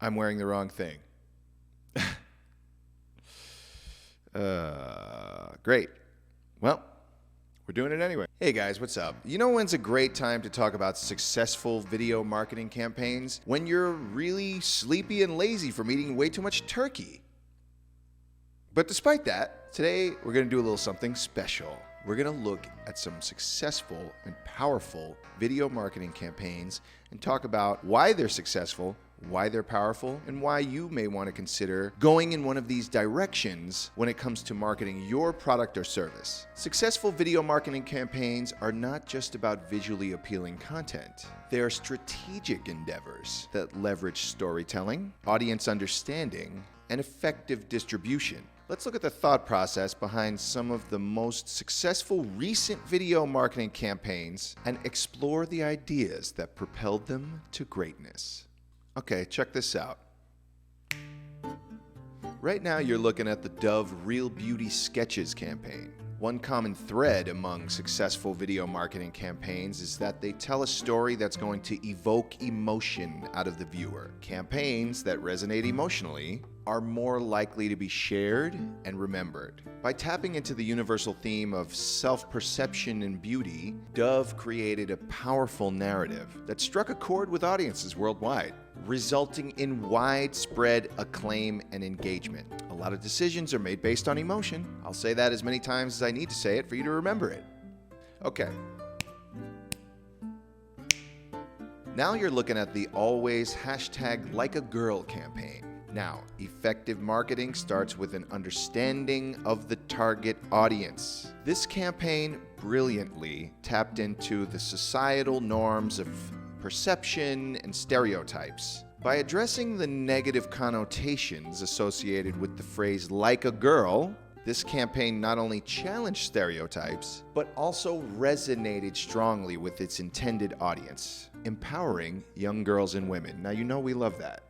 I'm wearing the wrong thing. Great. Well, we're doing it anyway. Hey guys, what's up? You know when's a great time to talk about successful video marketing campaigns? When you're really sleepy and lazy from eating way too much turkey. But despite that, today we're going to do a little something special. We're going to look at some successful and powerful video marketing campaigns and talk about why they're successful, why they're powerful, and why you may want to consider going in one of these directions when it comes to marketing your product or service. Successful video marketing campaigns are not just about visually appealing content. They are strategic endeavors that leverage storytelling, audience understanding, and effective distribution. Let's look at the thought process behind some of the most successful recent video marketing campaigns and explore the ideas that propelled them to greatness. Okay, check this out. Right now you're looking at the Dove Real Beauty Sketches campaign. One common thread among successful video marketing campaigns is that they tell a story that's going to evoke emotion out of the viewer. Campaigns that resonate emotionally are more likely to be shared and remembered. By tapping into the universal theme of self-perception and beauty, Dove created a powerful narrative that struck a chord with audiences worldwide, resulting in widespread acclaim and engagement. A lot of decisions are made based on emotion. I'll say that as many times as I need to say it for you to remember it. Okay. Now you're looking at the always #LikeAGirl campaign. Now, effective marketing starts with an understanding of the target audience. This campaign brilliantly tapped into the societal norms of perception and stereotypes. By addressing the negative connotations associated with the phrase "like a girl," this campaign not only challenged stereotypes, but also resonated strongly with its intended audience, empowering young girls and women. Now, you know we love that.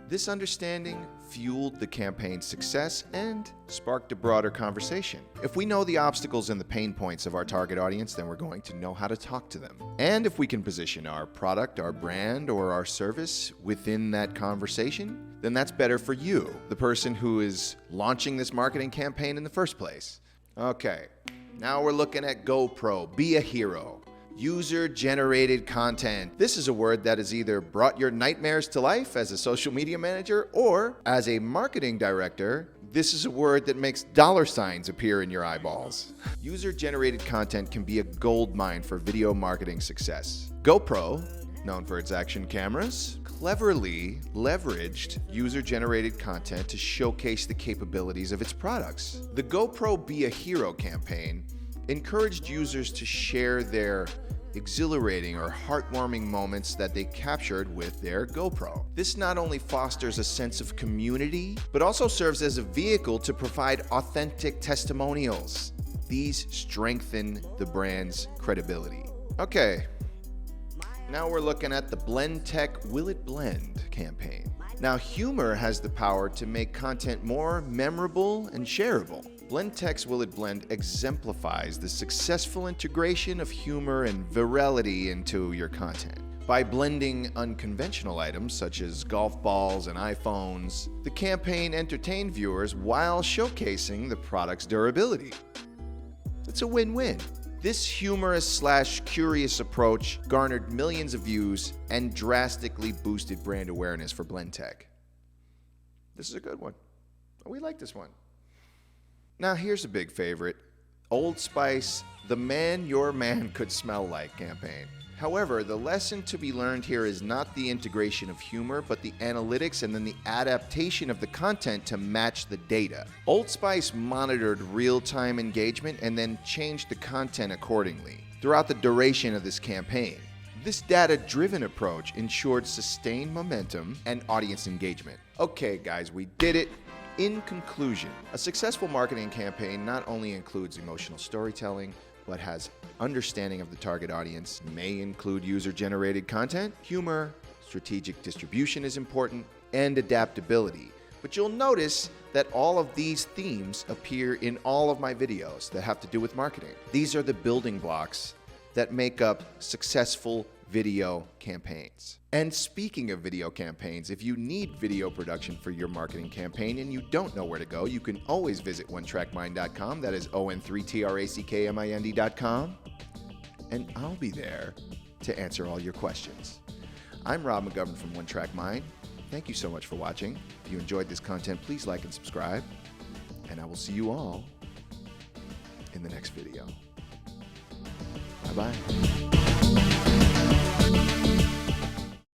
This understanding fueled the campaign's success and sparked a broader conversation. If we know the obstacles and the pain points of our target audience, then we're going to know how to talk to them. And if we can position our product, our brand, or our service within that conversation, then that's better for you, the person who is launching this marketing campaign in the first place. Okay, now we're looking at GoPro, Be a Hero. User-generated content. This is a word that has either brought your nightmares to life as a social media manager or as a marketing director. This is a word that makes dollar signs appear in your eyeballs. User-generated content can be a goldmine for video marketing success. GoPro, known for its action cameras, cleverly leveraged user-generated content to showcase the capabilities of its products. The GoPro Be a Hero campaign encouraged users to share their exhilarating or heartwarming moments that they captured with their GoPro. This not only fosters a sense of community, but also serves as a vehicle to provide authentic testimonials. These strengthen the brand's credibility. Okay, now we're looking at the blendtec Will It Blend campaign. Now, humor has the power to make content more memorable and shareable. blendtec's Will It Blend exemplifies the successful integration of humor and virality into your content. By blending unconventional items such as golf balls and iPhones, the campaign entertained viewers while showcasing the product's durability. It's a win-win. This humorous/curious approach garnered millions of views and drastically boosted brand awareness for blendtec. This is a good one. We like this one. Now here's a big favorite. Old Spice, the Man Your Man Could Smell Like campaign. However, the lesson to be learned here is not the integration of humor, but the analytics and then the adaptation of the content to match the data. Old Spice monitored real-time engagement and then changed the content accordingly throughout the duration of this campaign. This data-driven approach ensured sustained momentum and audience engagement. Okay, guys, we did it. In conclusion, a successful marketing campaign not only includes emotional storytelling, but has understanding of the target audience, may include user-generated content, humor, strategic distribution is important, and adaptability. But you'll notice that all of these themes appear in all of my videos that have to do with marketing. These are the building blocks that make up successful video campaigns. And speaking of video campaigns, if you need video production for your marketing campaign and you don't know where to go, you can always visit OneTrackMind.com. That is on3trackmind.com. And I'll be there to answer all your questions. I'm Rob McGovern from One Track Mind. Thank you so much for watching. If you enjoyed this content, please like and subscribe. And I will see you all in the next video. Bye-bye.